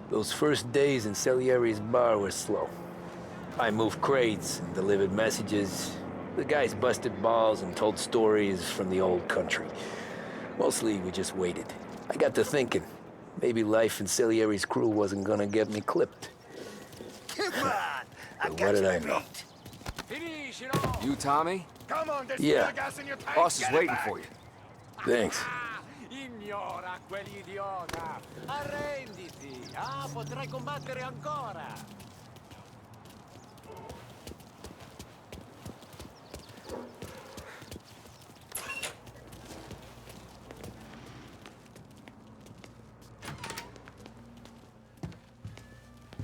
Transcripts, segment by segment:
Those first days in Salieri's bar were slow. I moved crates and delivered messages. The guys busted balls and told stories from the old country. Mostly, we just waited. I got to thinking, maybe life in Salieri's crew wasn't gonna get me clipped. Come on! I But got what did you I know? beat. You Tommy? Come on, there's Yeah. still gas in your tank. Boss is Get it waiting back. for you. Thanks. Ignora quell'idiota! Arrenditi! Potrai combattere ancora!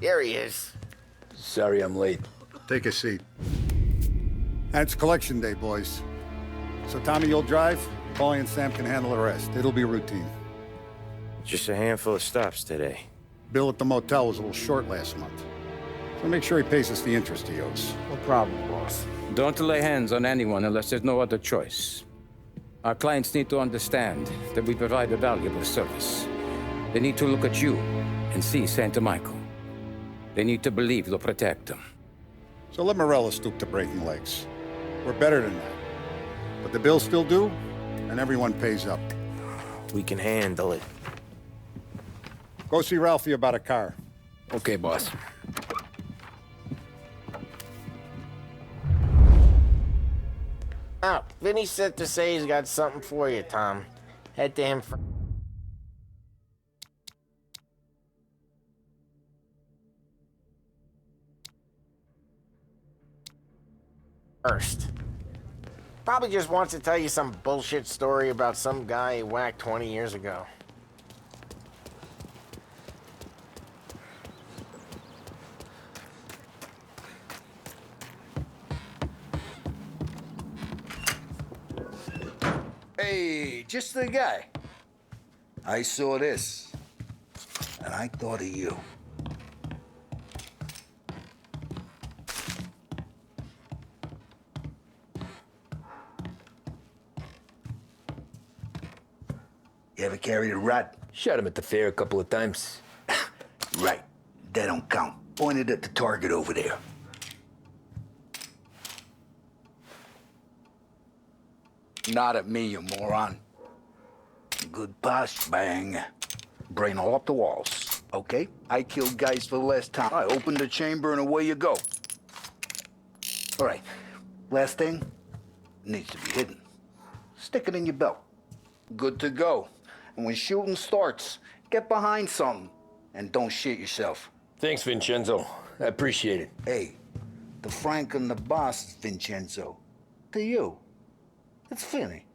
Here he is. Sorry I'm late. Take a seat. And it's collection day, boys. So Tommy, you'll drive. Paulie and Sam can handle the rest. It'll be routine. Just a handful of stops today. Bill at the motel was a little short last month. So make sure he pays us the interest he owes. No problem, boss. Don't lay hands on anyone unless there's no other choice. Our clients need to understand that we provide a valuable service. They need to look at you and see Santa Michael. They need to believe you'll protect them. So let Morella stoop to breaking legs. We're better than that. But the bills still due, and everyone pays up. We can handle it. Go see Ralphie about a car. Okay, boss. Oh, Vinny said to say he's got something for you, Tom. Head to him first. Probably just wants to tell you some bullshit story about some guy he whacked 20 years ago. Hey, just the guy. I saw this, and I thought of you. You ever carried a rat? Shot him at the fair a couple of times. Right. That don't count. Pointed at the target over there. Not at me, you moron. Good posh, bang. Brain all off the walls, okay? I killed guys for the last time. I opened the chamber and away you go. All right, last thing, needs to be hidden. Stick it in your belt. Good to go. And when shooting starts, get behind something and don't shit yourself. Thanks, Vincenzo. I appreciate it. Hey, the Frank and the boss, Vincenzo. To you. It's Finny.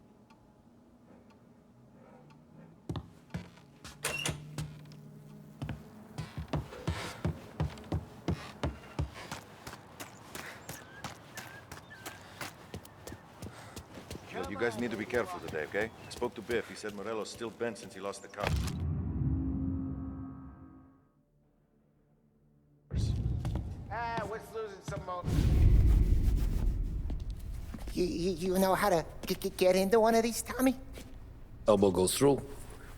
You guys need to be careful today, okay? I spoke to Biff. He said Morello's still bent since he lost the car. What's losing some more? You know how to get into one of these, Tommy? Elbow goes through,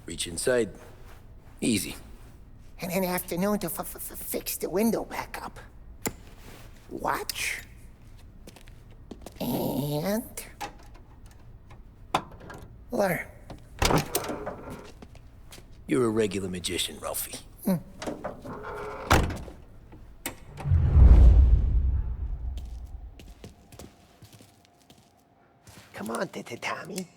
reach inside. Easy. And an afternoon to fix the window back up. Watch. And... learn. You're a regular magician, Ralphie. Come on, Tommy.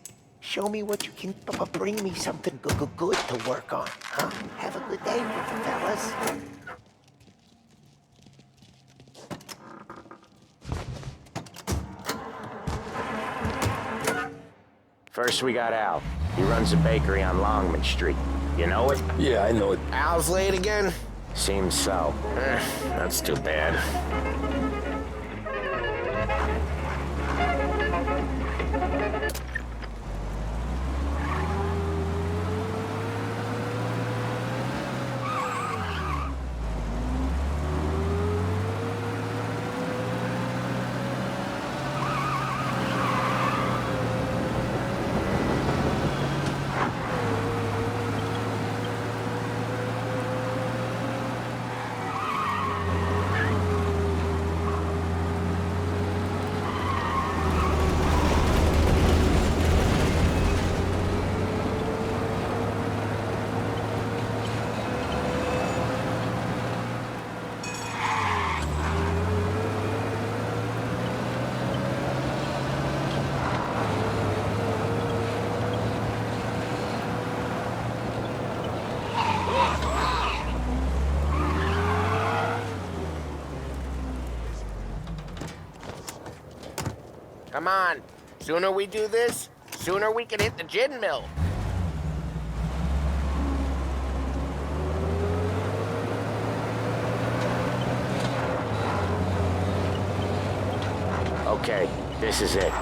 Show me what you can bring me something good to work on, huh? Have a good day, fellas. First we got Al. He runs a bakery on Longman Street. You know it? Yeah, I know it. Al's late again? Seems so. That's too bad. Come on. Sooner we do this, sooner we can hit the gin mill. Okay, this is it.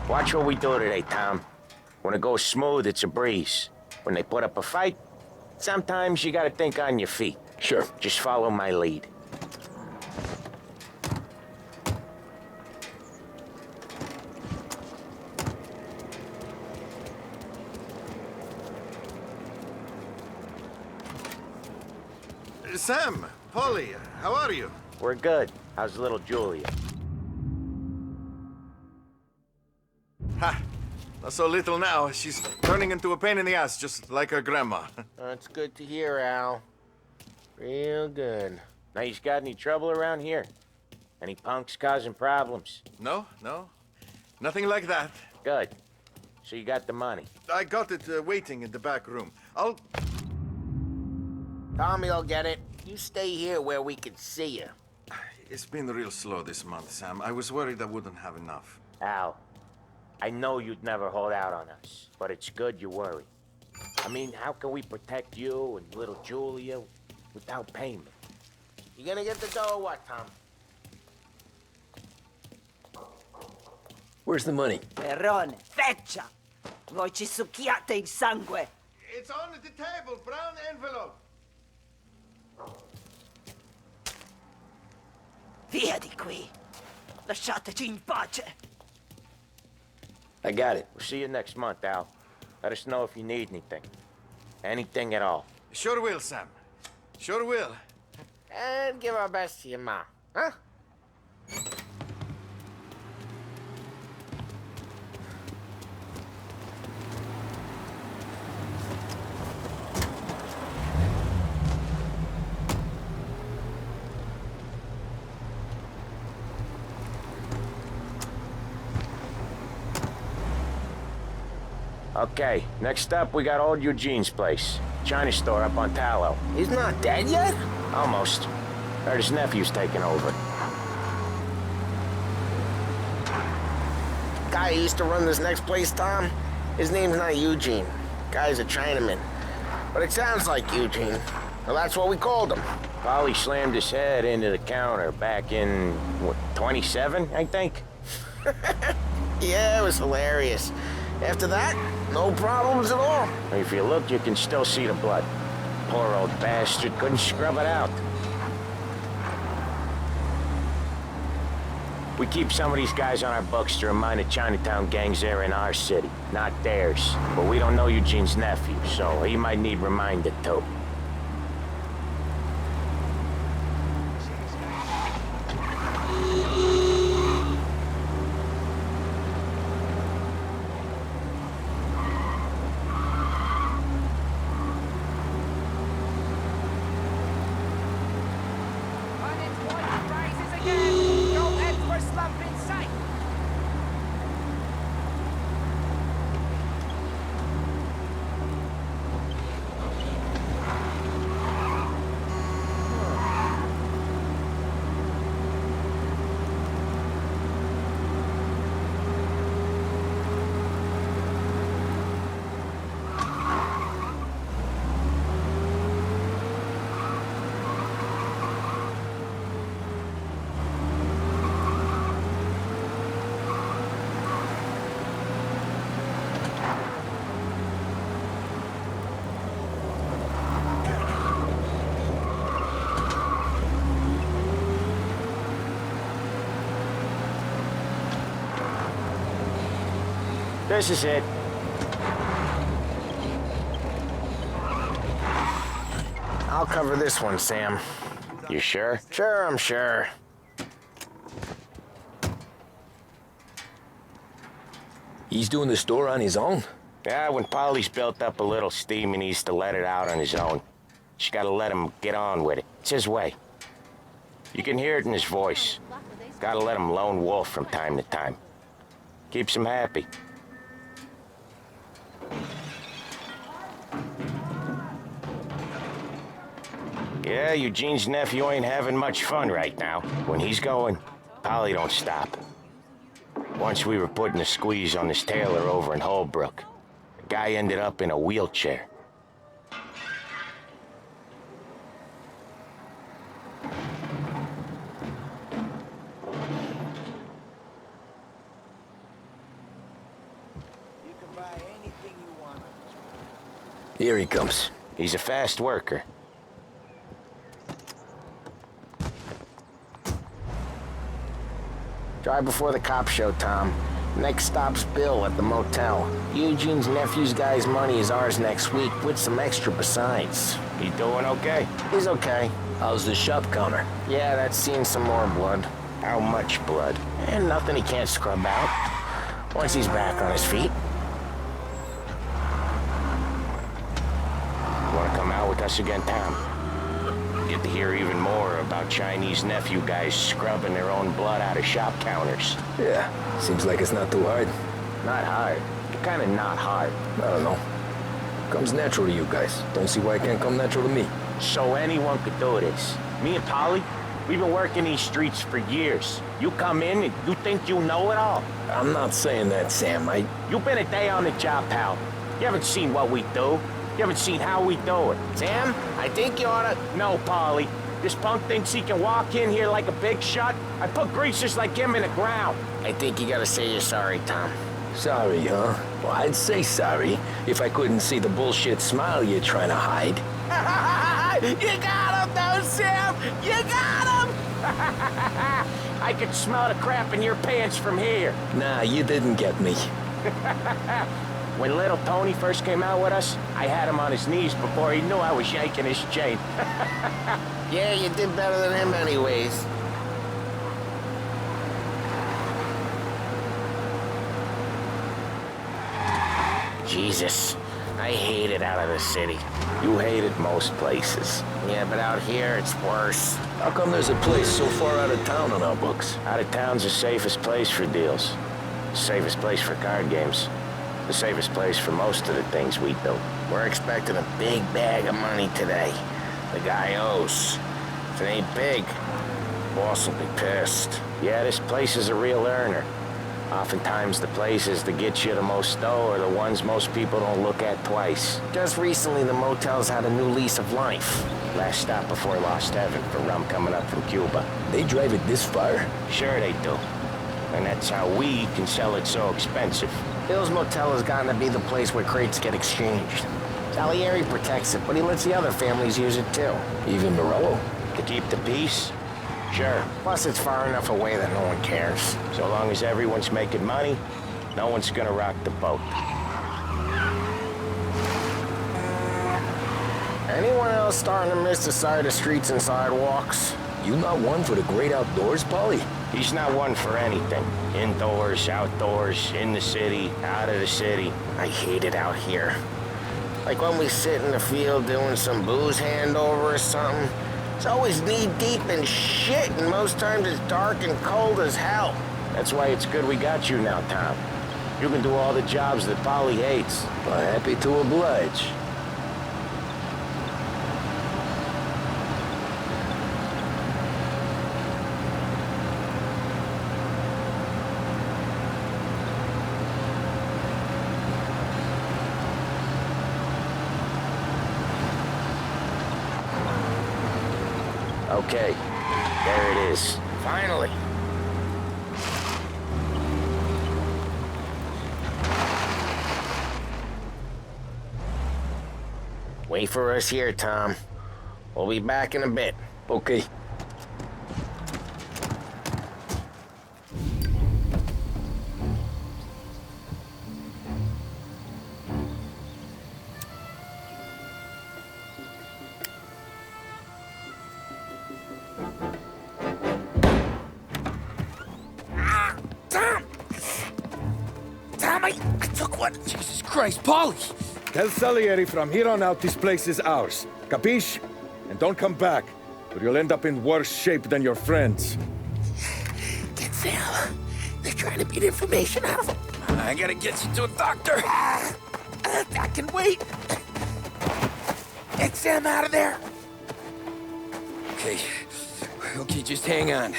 Watch what we do today, Tom. When it goes smooth, it's a breeze. When they put up a fight, sometimes you gotta think on your feet. Sure. Just follow my lead. Sam, Polly, how are you? We're good. How's little Julia? Ha! Not so little now. She's turning into a pain in the ass, just like her grandma. That's good to hear, Al. Real good. Now, you got any trouble around here? Any punks causing problems? No, no. Nothing like that. Good. So you got the money. I got it waiting in the back room. I'll... Tommy'll get it. You stay here where we can see you. It's been real slow this month, Sam. I was worried I wouldn't have enough. Al, I know you'd never hold out on us, but it's good you worry. I mean, how can we protect you and little Julia without payment? You gonna get the dough or what, Tom? Where's the money? Perrone, feccia! Voi ci succhiate il sangue! It's on the table, brown envelope. Via di qui! Lasciateci in pace! I got it. We'll see you next month, Al. Let us know if you need anything. Anything at all. Sure will, Sam. Sure will. And give our best to your mom, huh? Okay, next up, we got old Eugene's place. China store up on Tallow. He's not dead yet? Almost. Heard his nephew's taking over. Guy who used to run this next place, Tom, his name's not Eugene. Guy's a Chinaman. But it sounds like Eugene. Well, that's what we called him. Polly slammed his head into the counter back in, what, 27, I think? Yeah, it was hilarious. After that, no problems at all. If you look, you can still see the blood. Poor old bastard couldn't scrub it out. We keep some of these guys on our books to remind the Chinatown gangs they're in our city, not theirs. But we don't know Eugene's nephew, so he might need reminded too. Unemployment rises again! No end for slump in sight! This is it. I'll cover this one, Sam. You sure? Sure, I'm sure. He's doing the store on his own? Yeah, when Polly's built up a little steam, he needs to let it out on his own. Just gotta let him get on with it. It's his way. You can hear it in his voice. Gotta let him lone wolf from time to time. Keeps him happy. Yeah, Eugene's nephew ain't having much fun right now. When he's going, Polly don't stop. Once we were putting a squeeze on this tailor over in Holbrook. The guy ended up in a wheelchair. Here he comes. He's a fast worker. Drive before the cop show, Tom. Next stop's Bill at the motel. Eugene's nephew's guy's money is ours next week, with some extra besides. He doing okay? He's okay. How's the shop counter? Yeah, that's seen some more blood. How much blood? And nothing he can't scrub out. Once he's back on his feet. Want to come out with us again, Tom? Get to hear even more about Chinese nephew guys scrubbing their own blood out of shop counters. Yeah, seems like it's not too hard. Not hard. Kinda not hard. I don't know. Comes natural to you guys. Don't see why it can't come natural to me. So anyone could do this. Me and Polly, we've been working these streets for years. You come in and you think you know it all. I'm not saying that, Sam. You've been a day on the job, pal. You haven't seen what we do. You haven't seen how we do it. Sam, I think you oughta... No, Polly. This punk thinks he can walk in here like a big shot. I put greasers like him in the ground. I think you gotta say you're sorry, Tom. Sorry, huh? Well, I'd say sorry if I couldn't see the bullshit smile you're trying to hide. You got him, though, Sam! You got him! I could smell the crap in your pants from here. Nah, you didn't get me. When little Tony first came out with us, I had him on his knees before he knew I was yanking his chain. Yeah, you did better than him anyways. Jesus, I hate it out of the city. You hated most places. Yeah, but out here, it's worse. How come there's a place so far out of town on our books? Out of town's the safest place for deals. The safest place for card games. The safest place for most of the things we do. We're expecting a big bag of money today. The guy owes. If it ain't big, boss will be pissed. Yeah, this place is a real earner. Oftentimes the places that get you the most dough are the ones most people don't look at twice. Just recently, the motel's had a new lease of life. Last stop before Lost Heaven for rum coming up from Cuba. They drive it this far? Sure they do. And that's how we can sell it so expensive. Bill's Motel has gotten to be the place where crates get exchanged. Salieri protects it, but he lets the other families use it too. Even Morello? To keep the peace? Sure. Plus, it's far enough away that no one cares. So long as everyone's making money, no one's gonna rock the boat. Anyone else starting to miss the side of streets and sidewalks? You not one for the great outdoors, Polly? He's not one for anything. Indoors, outdoors, in the city, out of the city. I hate it out here. Like when we sit in the field doing some booze handover or something. It's always knee-deep in shit, and most times it's dark and cold as hell. That's why it's good we got you now, Tom. You can do all the jobs that Polly hates. Well, happy to oblige. Okay, there it is. Finally. Wait for us here, Tom. We'll be back in a bit. Okay. Jesus Christ, Polly! Tell Salieri from here on out this place is ours. Capiche? And don't come back, or you'll end up in worse shape than your friends. Get Sam. They're trying to beat information out of him. I gotta get you to a doctor. I can wait. Get Sam out of there. Okay. Okay, just hang on.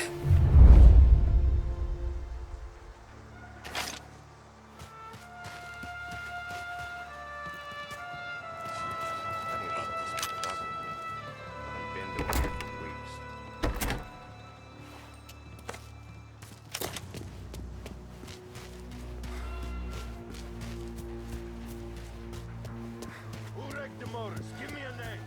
Give me a name.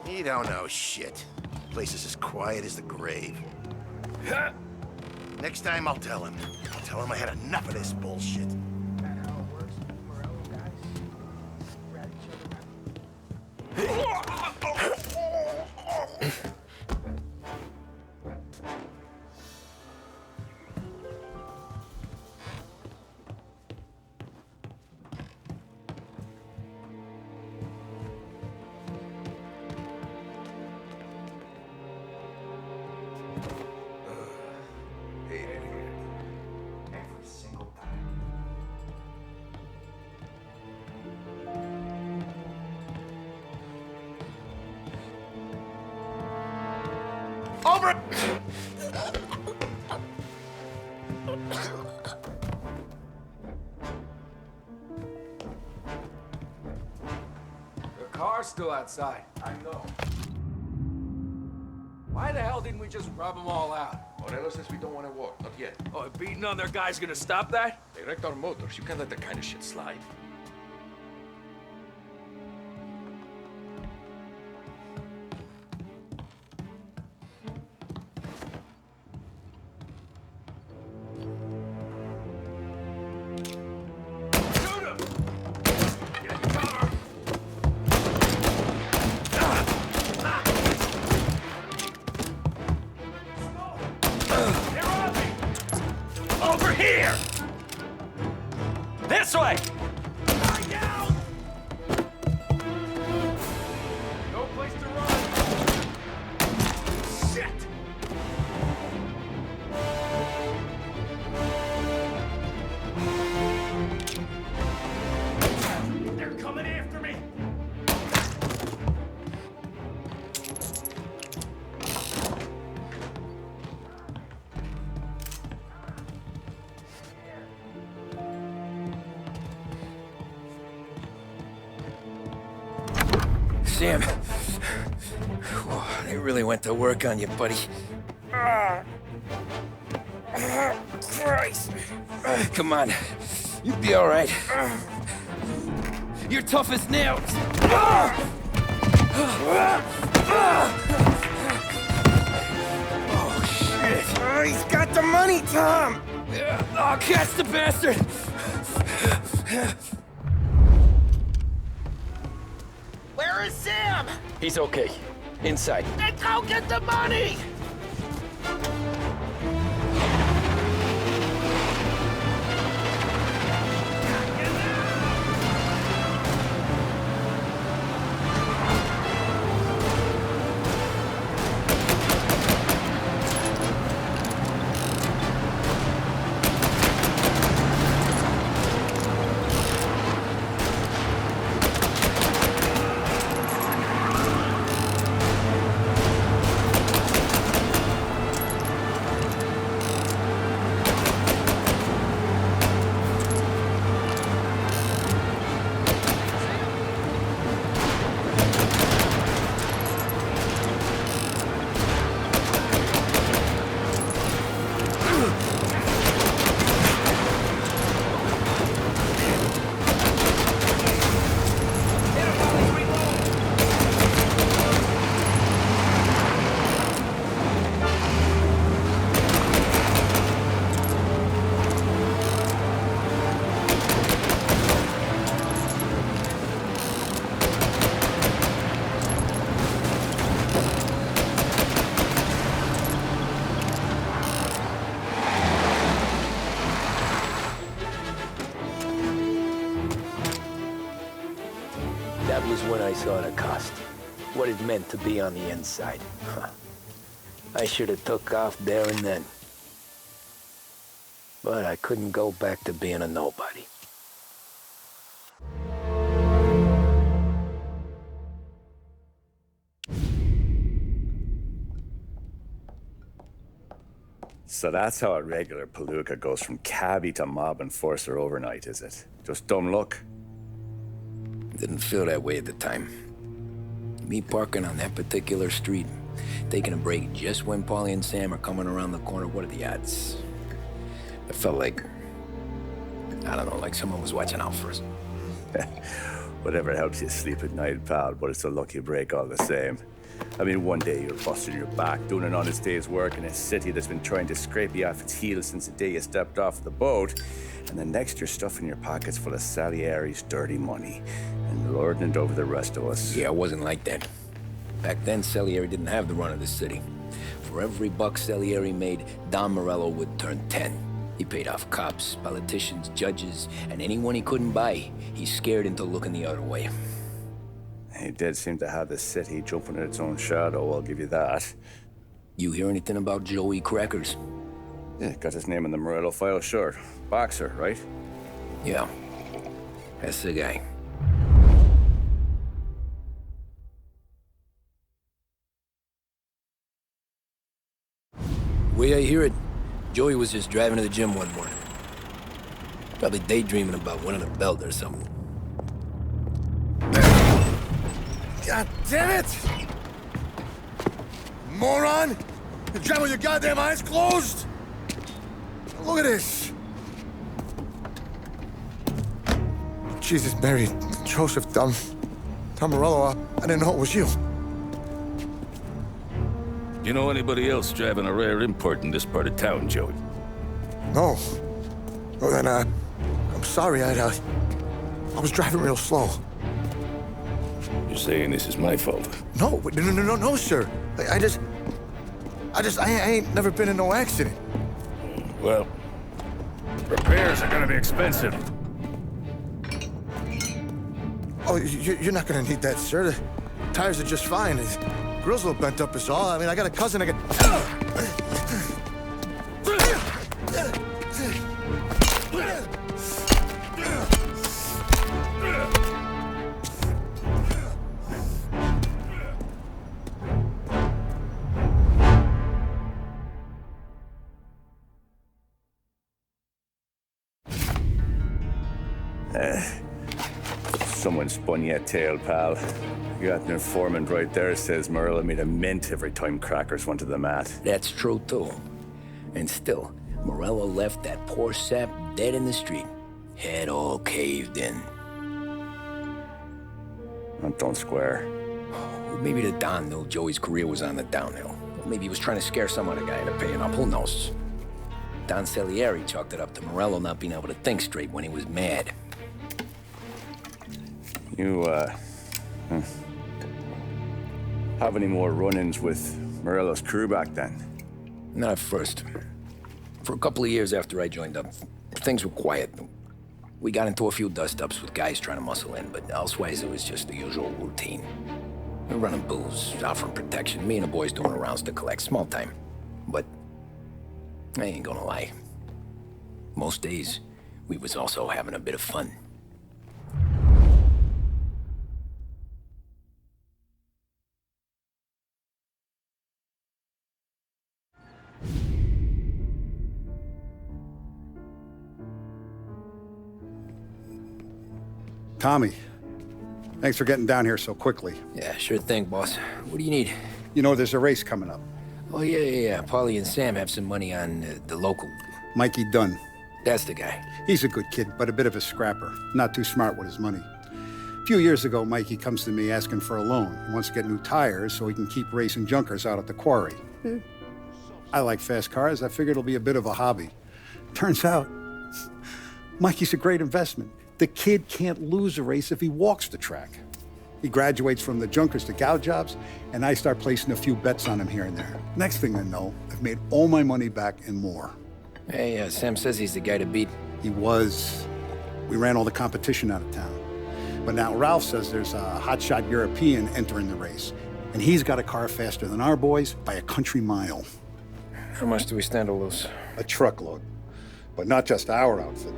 He don't know shit. The place is as quiet as the grave. Next time I'll tell him. I'll tell him I had enough of this bullshit. Over! The car's still outside. I know. Why the hell didn't we just rub them all out? Morello says we don't want to walk, not yet. Oh, beating on their guys gonna stop that? They wrecked our motors. You can't let that kind of shit slide. Over here! This way! No place to run. Shit! They're coming after me. Sam. Whoa, they really went to work on you, buddy. Christ. Come on. You'll be all right. You're tough as nails. Oh, shit. Oh, he's got the money, Tom. Oh, catch the bastard. Where is Sam? He's okay. Inside. Then go get the money! That was when I saw the cost. What it meant to be on the inside. Huh. I should have took off there and then. But I couldn't go back to being a nobody. So that's how a regular palooka goes from cabbie to mob enforcer overnight, is it? Just dumb luck? Didn't feel that way at the time. Me parking on that particular street, taking a break just when Paulie and Sam are coming around the corner, what are the odds? It felt like, I don't know, like someone was watching out for us. Whatever helps you sleep at night, pal, but it's a lucky break all the same. I mean, one day you're busting your back, doing an honest day's work in a city that's been trying to scrape you off its heels since the day you stepped off the boat, and the next you're stuffing your pockets full of Salieri's dirty money and lording it over the rest of us. Yeah, it wasn't like that. Back then, Salieri didn't have the run of the city. For every buck Salieri made, Don Morello would turn 10. He paid off cops, politicians, judges, and anyone he couldn't buy, he scared into looking the other way. He did seem to have the city jumping at its own shadow, I'll give you that. You hear anything about Joey Crackers? Yeah, got his name in the Morello file, sure. Boxer, right? Yeah, that's the guy. The way I hear it, Joey was just driving to the gym one morning. Probably daydreaming about winning a belt or something. God damn it! Moron! You're driving with your goddamn eyes closed! Look at this! Jesus, Mary, Joseph, Tom Morello, I didn't know it was you. You know anybody else driving a rare import in this part of town, Joey? No. Well, then, I'm sorry, I was driving real slow. You're saying this is my fault? No, sir. I ain't never been in no accident. Well, repairs are gonna be expensive. Oh, you're not gonna need that, sir. The tires are just fine. The grill's a little bent up is all. I mean, I got a cousin I can... Someone spun you a tail, pal. You got an informant right there says Morello made a mint every time Crackers went to the mat. That's true, too. And still, Morello left that poor sap dead in the street. Head all caved in. Don't square. Well, maybe the Don knew Joey's career was on the downhill. Or maybe he was trying to scare some other guy into paying up. Who knows? Don Salieri chalked it up to Morello not being able to think straight when he was mad. You, have any more run-ins with Morello's crew back then? Not at first. For a couple of years after I joined up, things were quiet. We got into a few dust-ups with guys trying to muscle in, but elsewise it was just the usual routine. We're running booze, offering protection, me and the boys doing rounds to collect, small time. But I ain't gonna lie. Most days, we was also having a bit of fun. Tommy, thanks for getting down here so quickly. Yeah, sure thing, boss. What do you need? You know, there's a race coming up. Oh, yeah. Paulie and Sam have some money on the local. Mikey Dunn. That's the guy. He's a good kid, but a bit of a scrapper. Not too smart with his money. A few years ago, Mikey comes to me asking for a loan. He wants to get new tires so he can keep racing junkers out at the quarry. I like fast cars. I figured it'll be a bit of a hobby. Turns out, Mikey's a great investment. The kid can't lose a race if he walks the track. He graduates from the junkers to gal jobs, and I start placing a few bets on him here and there. Next thing I know, I've made all my money back and more. Hey, Sam says he's the guy to beat. He was. We ran all the competition out of town. But now Ralph says there's a hotshot European entering the race, and he's got a car faster than our boys by a country mile. How much do we stand to lose? A truckload. But not just our outfit.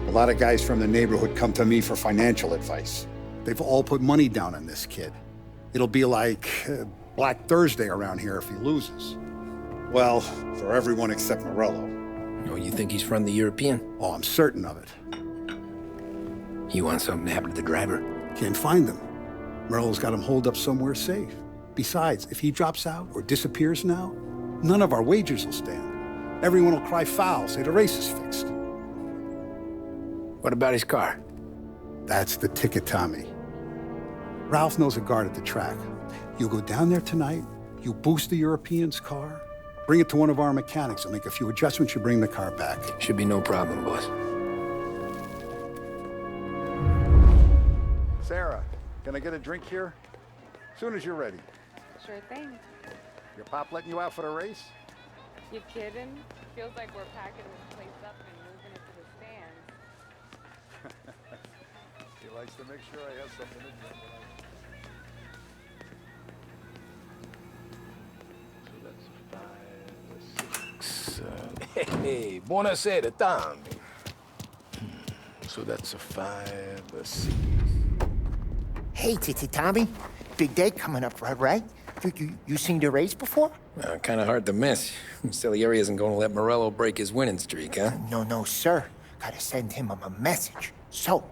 A lot of guys from the neighborhood come to me for financial advice. They've all put money down on this kid. It'll be like Black Thursday around here if he loses. Well, for everyone except Morello. Oh, you think he's from the European? Oh, I'm certain of it. You want something to happen to the driver? Can't find them. Morello's got him holed up somewhere safe. Besides, if he drops out or disappears now, none of our wagers will stand. Everyone will cry foul, say the race is fixed. What about his car? That's the ticket, Tommy. Ralph knows a guard at the track. You go down there tonight, you boost the European's car, bring it to one of our mechanics, and make a few adjustments, you bring the car back. Should be no problem, boss. Sarah, can I get a drink here? As soon as you're ready. Sure thing. Your pop letting you out for the race? You kidding? Feels like we're packing this place up and moving it to the stands. He likes to make sure I have something to drink. Hey, buonasera, Tommy. So that's a 5, a 6. Hey, Tommy. Big day coming up, right? You seen the race before? Kind of hard to miss. Salieri isn't going to let Morello break his winning streak, huh? No, sir. Gotta send him a message. So,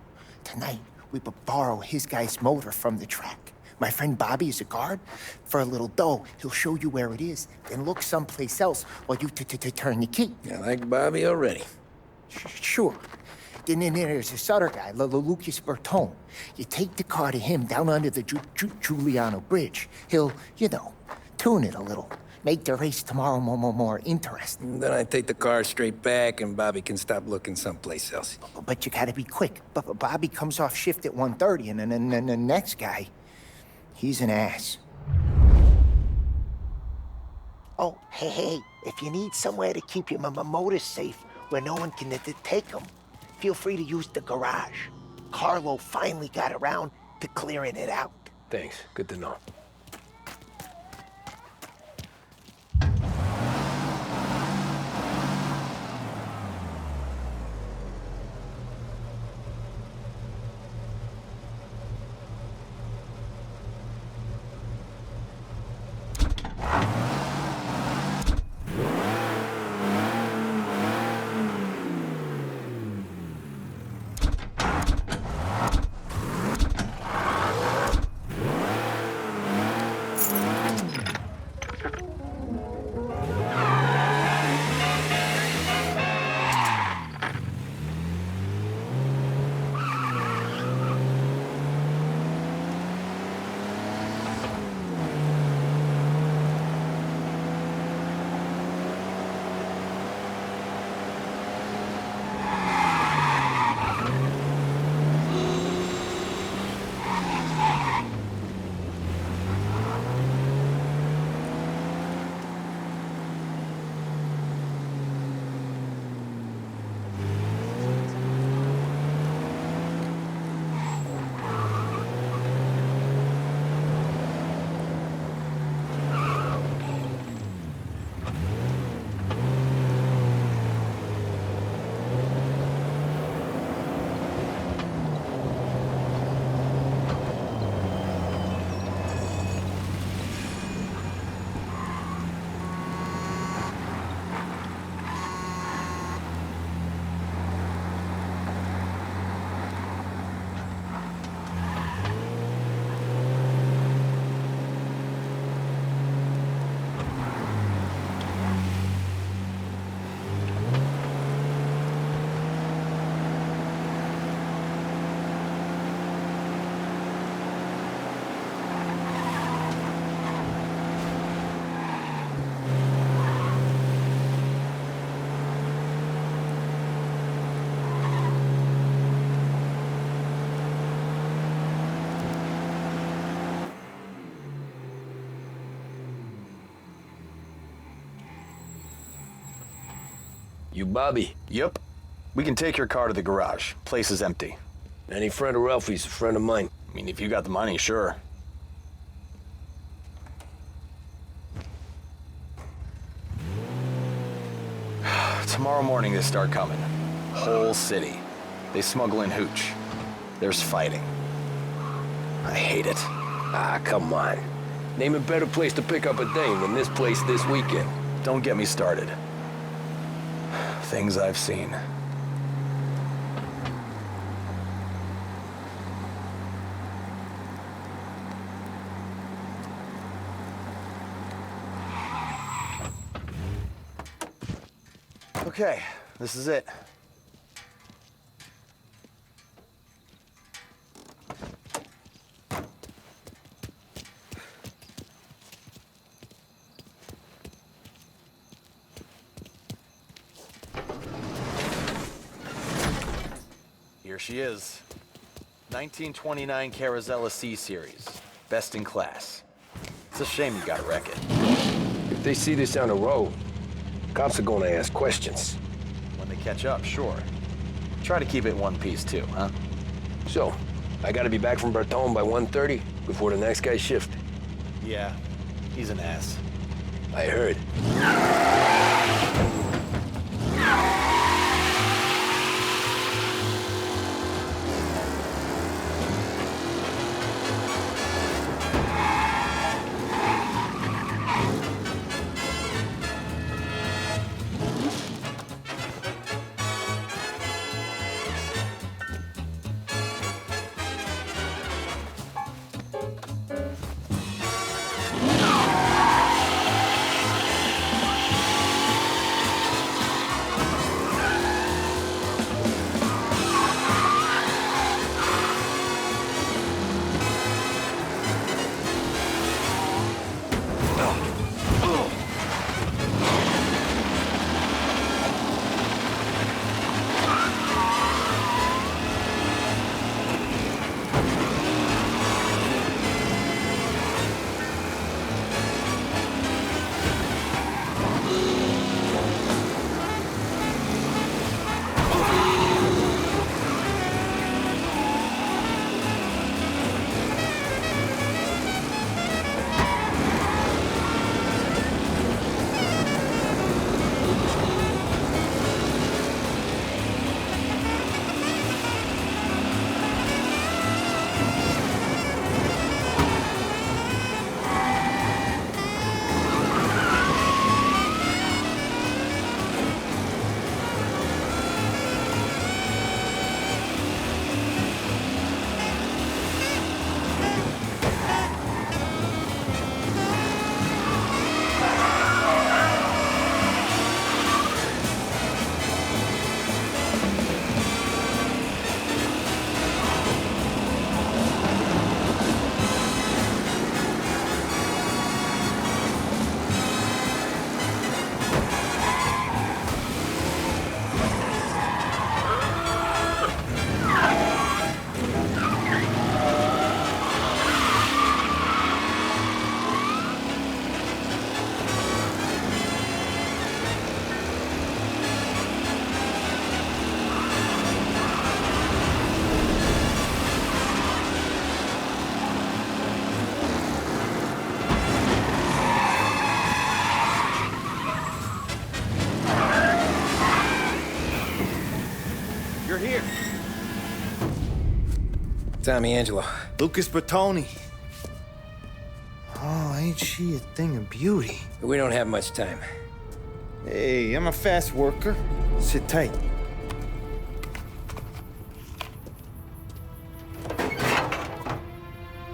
tonight, we borrow his guy's motor from the track. My friend Bobby is a guard. For a little dough, he'll show you where it is, then look someplace else while you turn the key. I like Bobby already. Sure. Then there's this other guy, Lucas Bertone. You take the car to him down under the Giuliano Bridge. He'll, tune it a little. Make the race tomorrow more interesting. Then I take the car straight back and Bobby can stop looking someplace else. But you gotta be quick. But Bobby comes off shift at 1:30, and then the next guy, he's an ass. Oh, hey, if you need somewhere to keep your motor safe where no one can take them, feel free to use the garage. Carlo finally got around to clearing it out. Thanks. Good to know. You Bobby? Yep. We can take your car to the garage. Place is empty. Any friend of Ralphie's a friend of mine. I mean, if you got the money, sure. Tomorrow morning they start coming. Whole city. They smuggle in hooch. There's fighting. I hate it. Ah, come on. Name a better place to pick up a dame than this place this weekend. Don't get me started. Things I've seen. Okay, this is it. Here she is. 1929 Carazella C Series. Best in class. It's a shame you gotta wreck it. If they see this on the road, cops are gonna ask questions. When they catch up, sure. Try to keep it in one piece too, huh? So, I gotta be back from Bertone by 1:30 before the next guy's shift. Yeah, he's an ass. I heard. Tommy Angelo. Lucas Bertoni. Oh, ain't she a thing of beauty? We don't have much time. Hey, I'm a fast worker. Sit tight.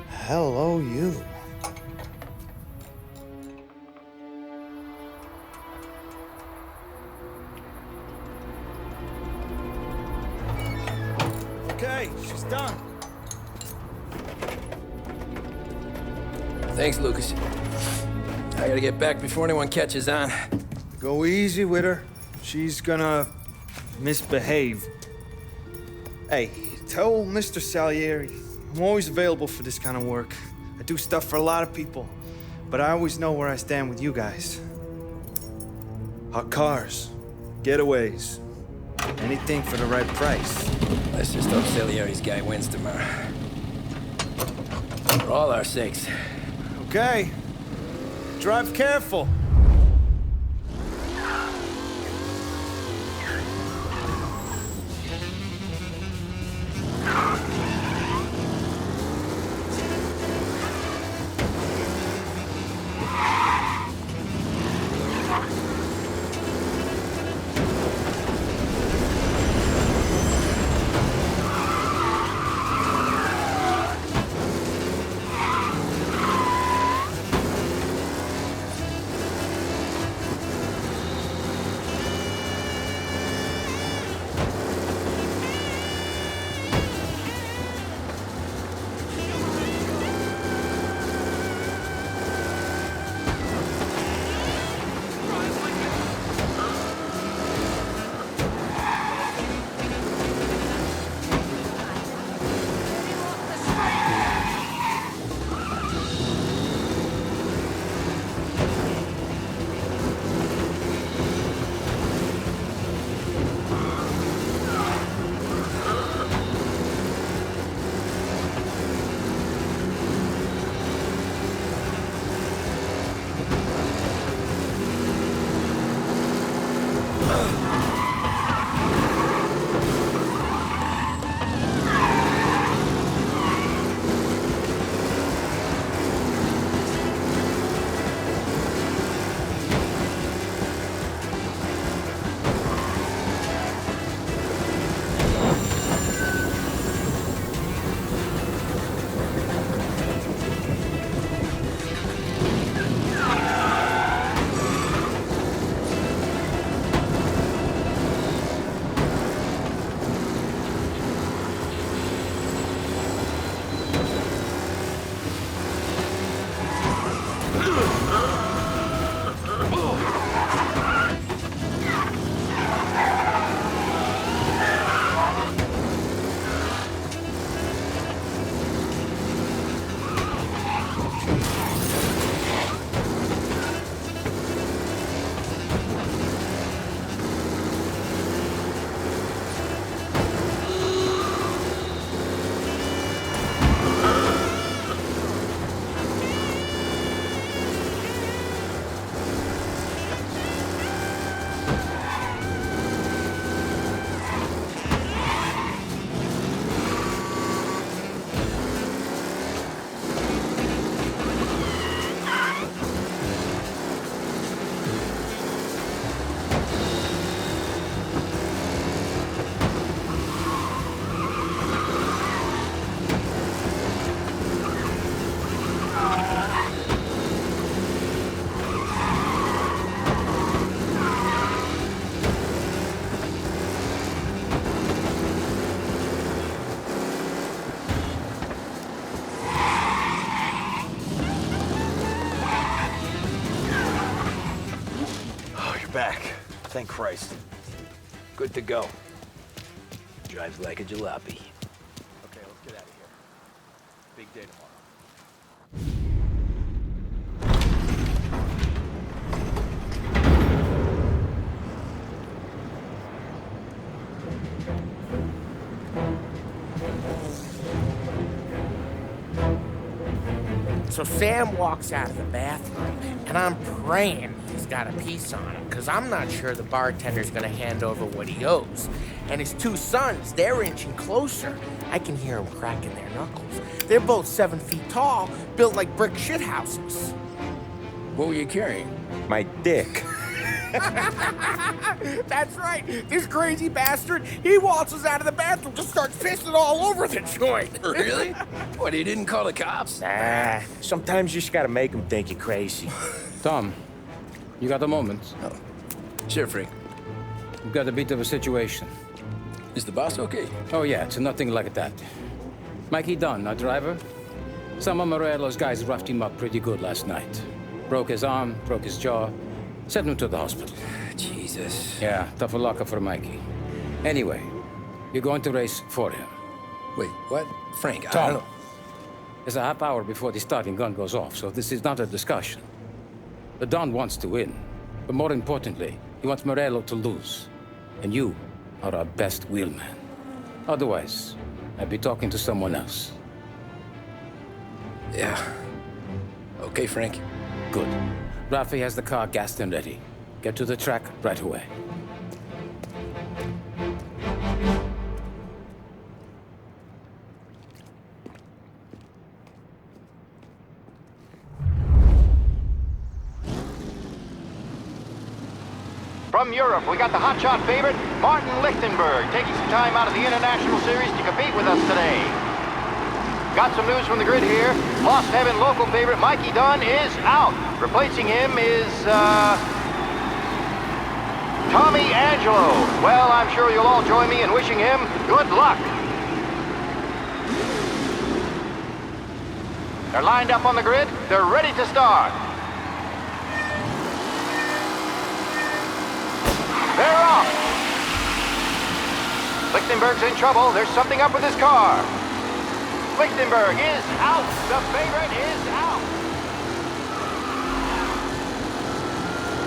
Hello, you. Okay, she's done. Thanks, Lucas. I gotta get back before anyone catches on. Go easy with her. She's gonna misbehave. Hey, tell Mr. Salieri I'm always available for this kind of work. I do stuff for a lot of people, but I always know where I stand with you guys. Hot cars, getaways, anything for the right price. Let's just hope Salieri's guy wins tomorrow. For all our sakes. Okay. Drive careful. thank Christ. Good to go. Drives like a jalopy. Okay, let's get out of here. Big day tomorrow. So Sam walks out of the bathroom, and I'm praying he's got a piece on him, because I'm not sure the bartender's gonna hand over what he owes. And his two sons, they're inching closer. I can hear them cracking their knuckles. They're both 7 feet tall, built like brick shithouses. What were you carrying? My dick. That's right. This crazy bastard, he waltzes out of the bathroom, just starts pissing all over the joint. Really? What, he didn't call the cops? Nah, sometimes you just gotta make them think you're crazy. Tom, you got a moment? Oh. Sure, Frank. We've got a bit of a situation. Is the boss okay? Oh yeah, it's nothing like that. Mikey Dunn, our driver. Some of Morello's guys roughed him up pretty good last night. Broke his arm, broke his jaw. Sent him to the hospital. Jesus. Yeah, tough luck for Mikey. Anyway, you're going to race for him. Wait, what? Frank, I Tom, don't know. there's a half hour before the starting gun goes off, so this is not a discussion. The Don wants to win, but more importantly, he wants Morello to lose. And you are our best wheelman. Otherwise, I'd be talking to someone else. Yeah. Okay, Frank. Good. Rafi has the car gassed and ready. Get to the track right away. From Europe, we got the hotshot favorite, Martin Lichtenberg, taking some time out of the International Series to compete with us today. Got some news from the grid here. Lost Heaven local favorite Mikey Dunn is out. Replacing him is, Tommy Angelo. Well, I'm sure you'll all join me in wishing him good luck. They're lined up on the grid. They're ready to start. They're off. Lichtenberg's in trouble. There's something up with his car. Lichtenberg is out. The favorite is out.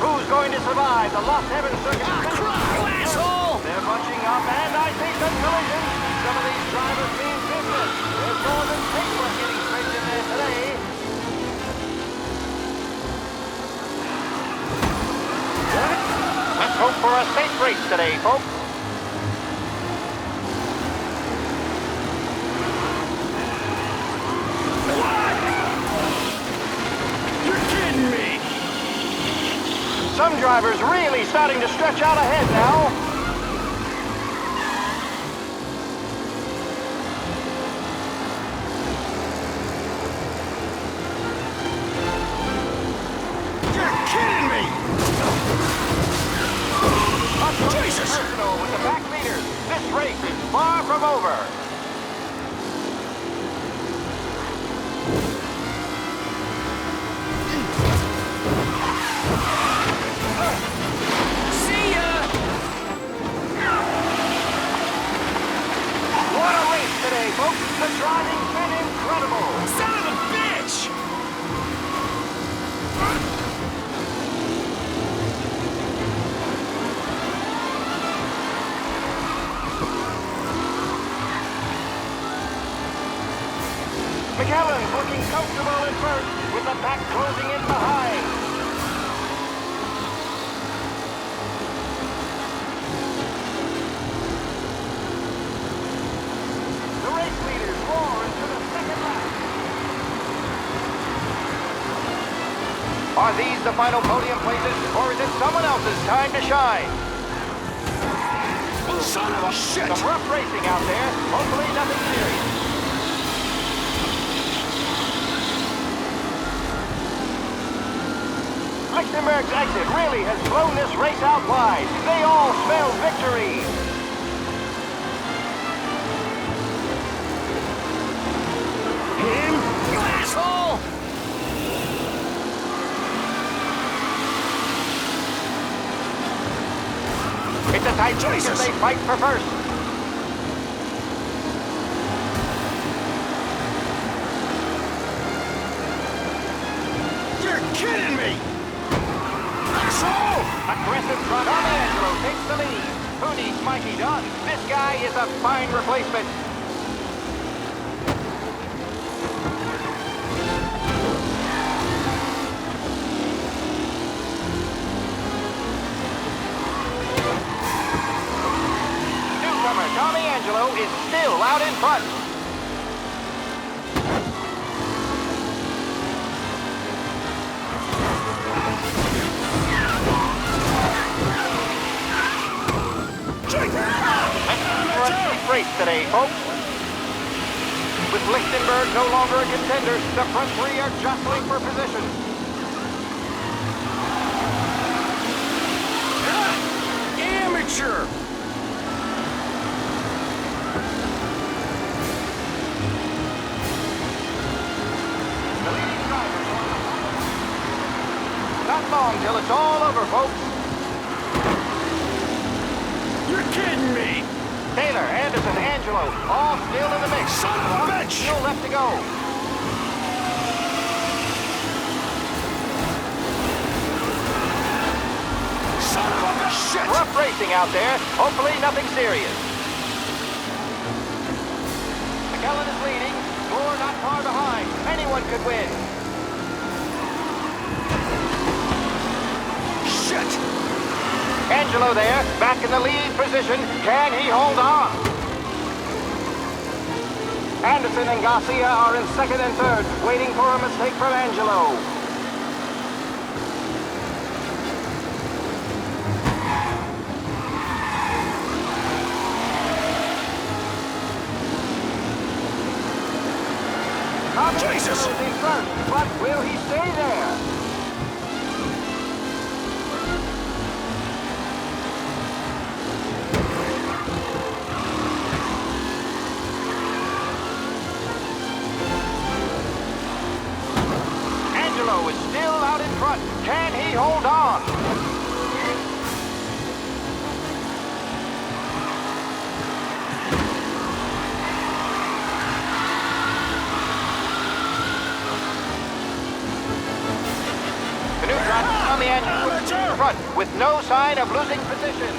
Who's going to survive the Lost Heaven circuit? You asshole! They're bunching up, and I see some collisions. Some of these drivers mean business. There's more than paper getting straight in there today. Let's hope for a safe race today, folks. Some drivers really starting to stretch out ahead now. You're kidding me! Jesus! Personal with the back leaders. This race is far from over. Folks, the driving's been incredible! Son of a bitch! McAllen's looking comfortable in first, with the pack closing in behind. Are these the final podium places, or is it someone else's time to shine? Son of a shit! Some rough racing out there. Hopefully nothing serious. Lichtenberg's exit really has blown this race out wide. They all smell victory. Him? You asshole! Because they fight for first. You're kidding me! Aggressive front. Tommy Angelo takes the lead. Who needs Mikey Dunn? This guy is a fine replacement. Newcomer Tommy Angelo is still out in front. Race today, folks. With Lichtenberg no longer a contender, the front three are jostling for position. Amateur! The leading driver. Not long till it's all over, folks. You're kidding me! Taylor, Anderson, Angelo, all still in the mix. Son of a bitch! Still left to go. Son of a shit! Rough racing out there. Hopefully nothing serious. McKellen is leading. Moore not far behind. Anyone could win. Shit! Angelo there, back in the lead position. Can he hold on? Anderson and Garcia are in second and third, waiting for a mistake from Angelo. Jesus! In front, but will he stay there? Angelo is still out in front. Can he hold on? The new driver, Tommy Angelo, in front with no sign of losing position.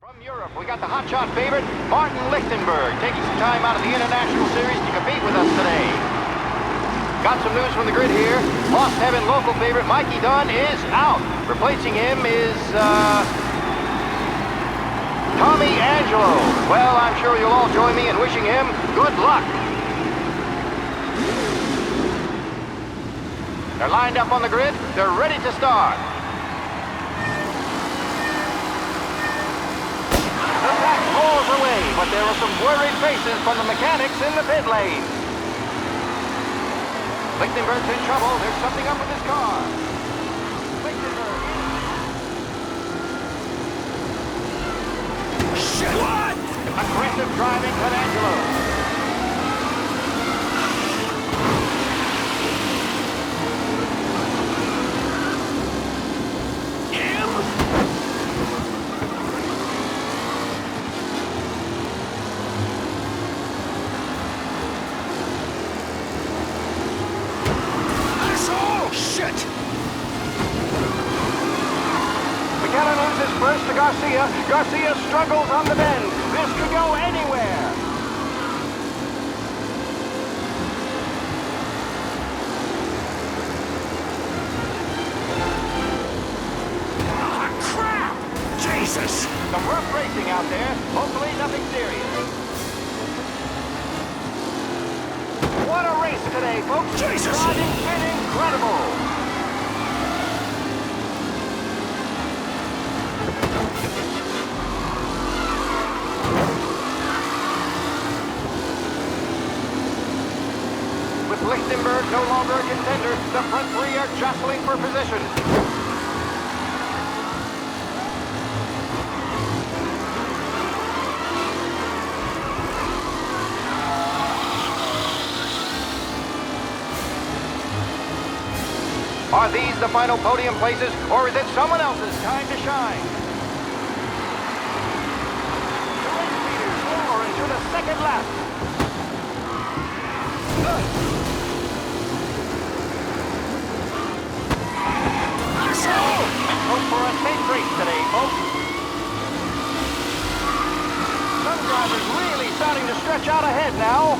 From Europe, we got the hotshot favorite, Martin Lichtenberg, taking some time out of the International Series to compete with us today. Got some news from the grid here. Lost Heaven local favorite Mikey Dunn is out. Replacing him is, Tommy Angelo. Well, I'm sure you'll all join me in wishing him good luck. They're lined up on the grid. They're ready to start. The pack pulls away, but there are some worried faces from the mechanics in the pit lane. Lichtenberg's in trouble. There's something up with his car. Lichtenberg. Shit! What? Aggressive driving from Angelo. First to Garcia. Garcia struggles on the bend. This could go anywhere. Ah, crap! Jesus! Some rough racing out there. Hopefully nothing serious. What a race today, folks. Jesus! Driving's been incredible. Lichtenberg no longer a contender, The front three are jostling for position. Are these the final podium places, or is it someone else's time to shine? The race leaders roar into the second lap. Let's hope for a safe race today, folks. Some drivers really starting to stretch out ahead now.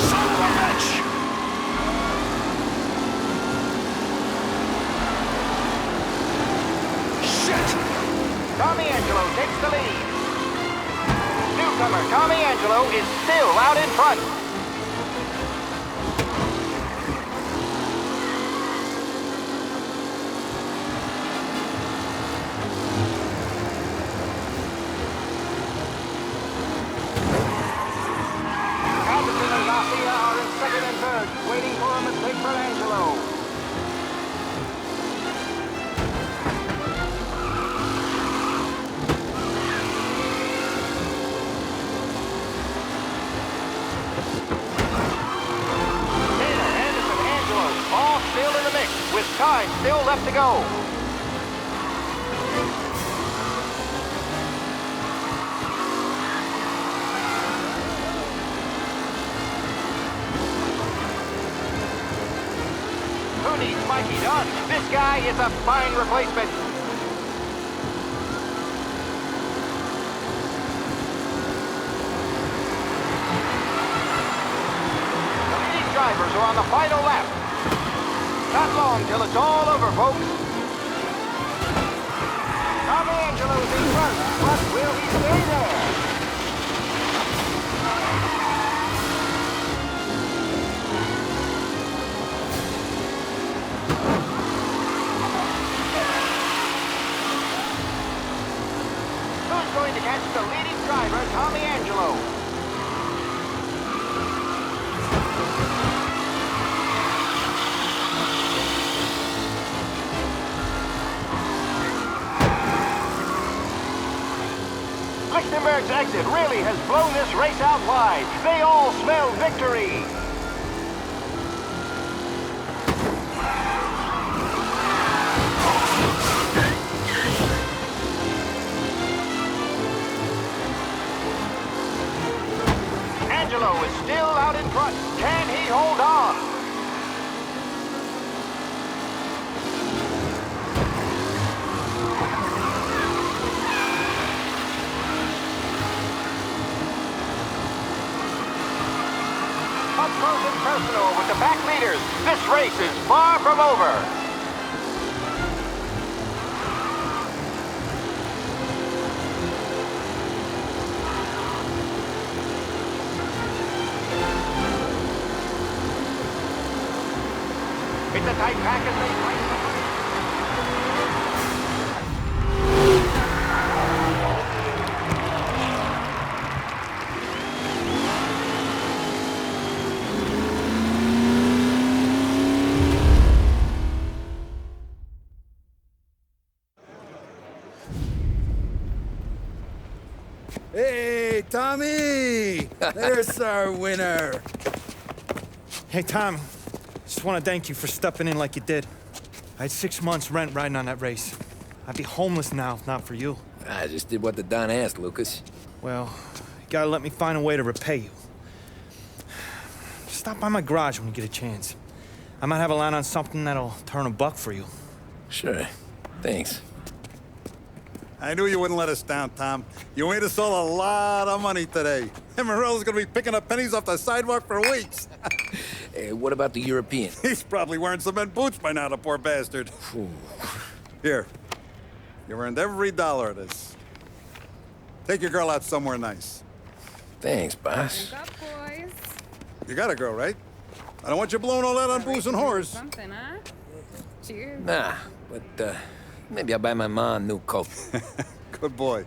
Son of a bitch! Tommy Angelo takes the lead. Newcomer Tommy Angelo is still out in front. Anderson and Garcia are in second and third, waiting for a mistake from Angelo. Still in the mix, with time still left to go. Who needs Mikey Dunn? This guy is a fine replacement. The leading drivers are on the final lap. Not long till it's all over, folks. Tommy Angelo's in front, but will he stay there? Who's going to catch the leading driver, Tommy Angelo? Lichtenberg's exit really has blown this race out wide. They all smell victory. Angelo is still out in front. Can he hold on? Up close and personal with the back leaders. This race is far from over. It's a tight pack as they fight. Hey, Tommy! There's our winner. Hey, Tom. Just want to thank you for stepping in like you did. I had 6 months rent riding on that race. I'd be homeless now if not for you. I just did what the Don asked, Lucas. Well, you gotta let me find a way to repay you. Stop by my garage when you get a chance. I might have a line on something that'll turn a buck for you. Sure. Thanks. I knew you wouldn't let us down, Tom. You made us all a lot of money today. And Morello's gonna be picking up pennies off the sidewalk for weeks. Hey, what about the European? He's probably wearing cement boots by now, the poor bastard. Here. You earned every dollar of this. Take your girl out somewhere nice. Thanks, boss. Drink up, boys. You got a girl, right? I don't want you blowing all that on booze and whores. Something, huh? Cheers. Nah, but maybe I'll buy my mom a new coat. Good boy.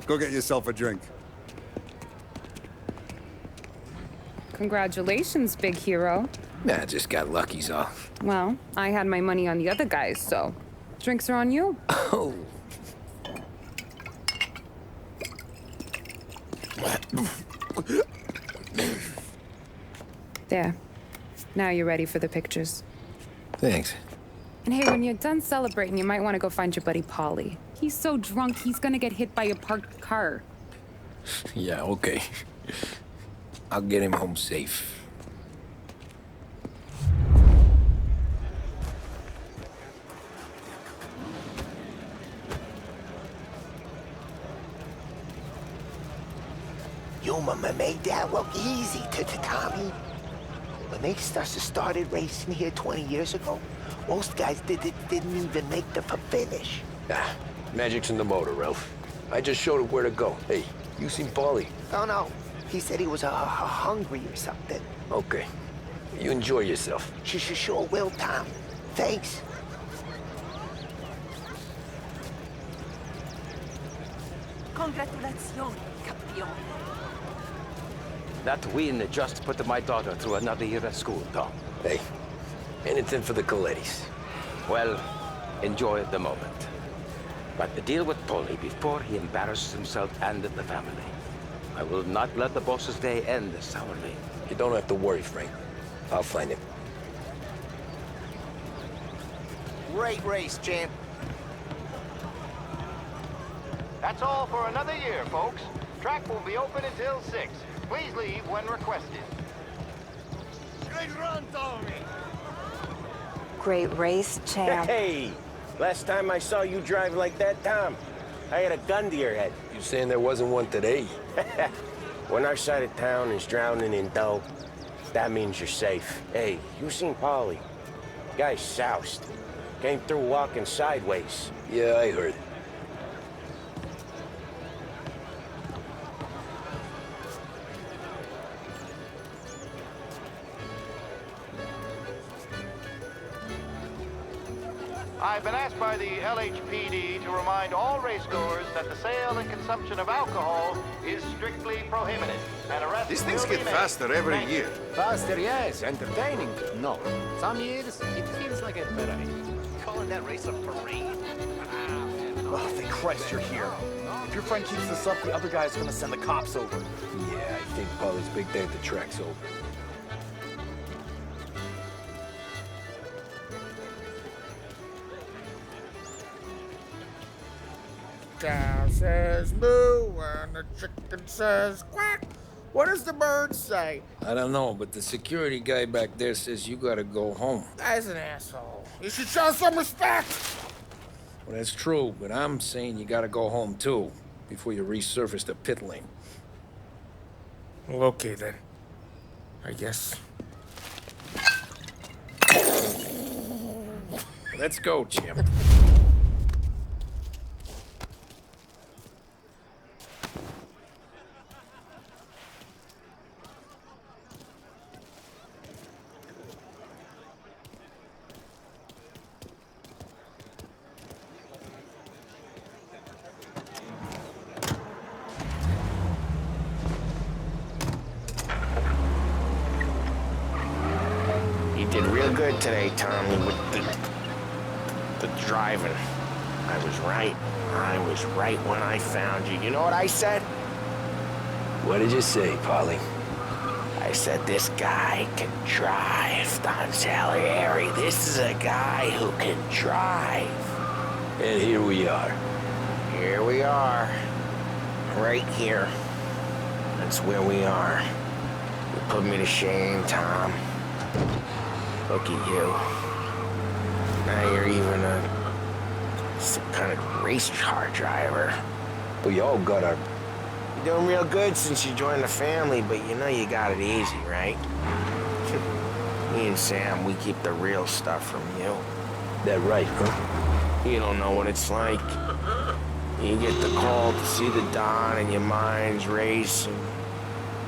Go get yourself a drink. Congratulations, big hero. Nah, just got lucky's all. Well, I had my money on the other guys, so drinks are on you. Oh. There. Now you're ready for the pictures. Thanks. And hey, when you're done celebrating, you might want to go find your buddy Paulie. He's so drunk, he's gonna get hit by a parked car. Yeah, okay. I'll get him home safe. You made that look easy to Tommy. When they started racing here 20 years ago, most guys didn't even make the finish. Ah, magic's in the motor, Ralph. I just showed it where to go. Hey, you seen Paulie? Oh, no. He said he was hungry or something. Okay. You enjoy yourself. Sure will, Tom. Thanks. Congratulations, campeón. That win just put my daughter through another year at school, Tom. Hey, anything for the Colettis. Well, enjoy the moment. But deal with Paulie before he embarrasses himself and the family. I will not let the boss's day end sourly. You don't have to worry, Frank. I'll find him. Great race, champ. That's all for another year, folks. Track will be open until 6. Please leave when requested. Great run, Tommy! Great race, champ. Hey! Last time I saw you drive like that, Tom, I had a gun to your head. You saying there wasn't one today? When our side of town is drowning in dough, that means you're safe. Hey, you seen Paulie? Guy's soused. Came through walking sideways. Yeah, I heard. I've been asked by the LHPD to remind all racegoers that the sale and consumption of alcohol is strictly prohibited. And arrests These things will be get made. faster every Thank year. Faster, yes. Entertaining, no. Some years, it feels like a parade. Calling that race a parade? Oh, thank Christ you're here. If your friend keeps this up, the other guy's gonna send the cops over. Yeah, I think Paulie's big day at the track's over. Cow says moo and the chicken says quack. What does the bird say? I don't know, but the security guy back there says you gotta go home. Guy's an asshole. You should show some respect. Well, that's true, but I'm saying you gotta go home too, before you resurface the pit lane. Well, okay then. I guess. Let's go, champ. You did real good today, Tommy, with the driving. I was right. I was right when I found you. You know what I said? What did you say, Paulie? I said, this guy can drive, Don Salieri. This is a guy who can drive. And here we are. Here we are. Right here. That's where we are. You put me to shame, Tom. Look at you. Now you're even some kind of race car driver. We all got our... You're doing real good since you joined the family, but you know you got it easy, right? Me and Sam, we keep the real stuff from you. That right, huh? You don't know what it's like. You get the call to see the Don and your mind's racing.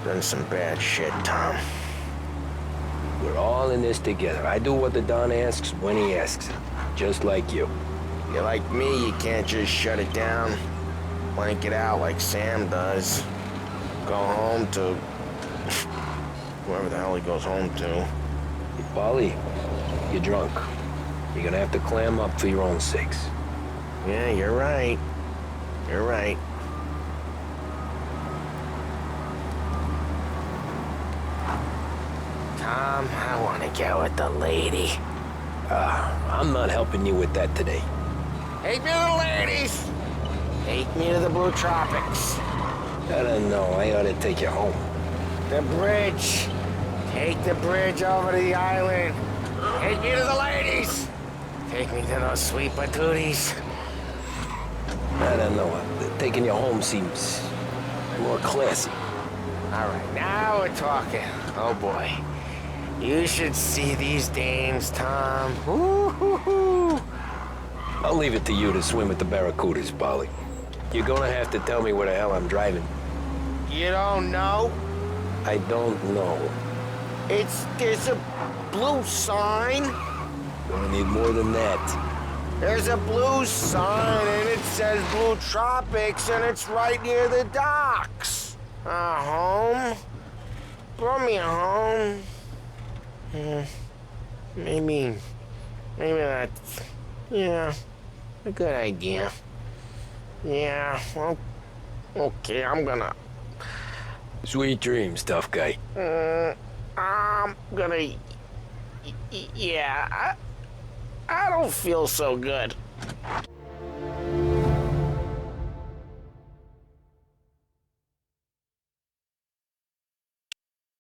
Done some bad shit, Tom. We're all in this together. I do what the Don asks when he asks. Just like you. You're like me, you can't just shut it down. Blank it out like Sam does. Go home to whoever the hell he goes home to. Hey, Paulie, you're drunk. You're gonna have to clam up for your own sakes. Yeah, you're right. You're right. Tom, I want to go with the lady. I'm not helping you with that today. Take me to the ladies! Take me to the Blue Tropics. I don't know. I ought to take you home. The bridge. Take the bridge over to the island. Take me to the ladies. Take me to those sweet patooties. I don't know. Taking you home seems more classy. All right, now we're talking. Oh boy. You should see these dames, Tom. Woo-hoo-hoo. I'll leave it to you to swim with the barracudas, Paulie. You're gonna have to tell me where the hell I'm driving. You don't know? I don't know. There's a blue sign. Gonna need more than that. There's a blue sign and it says Blue Tropics and it's right near the docks. Home? Brought me home. Maybe that's, a good idea. Yeah, well, okay, I'm gonna... Sweet dreams, tough guy. I'm gonna... Yeah, I don't feel so good.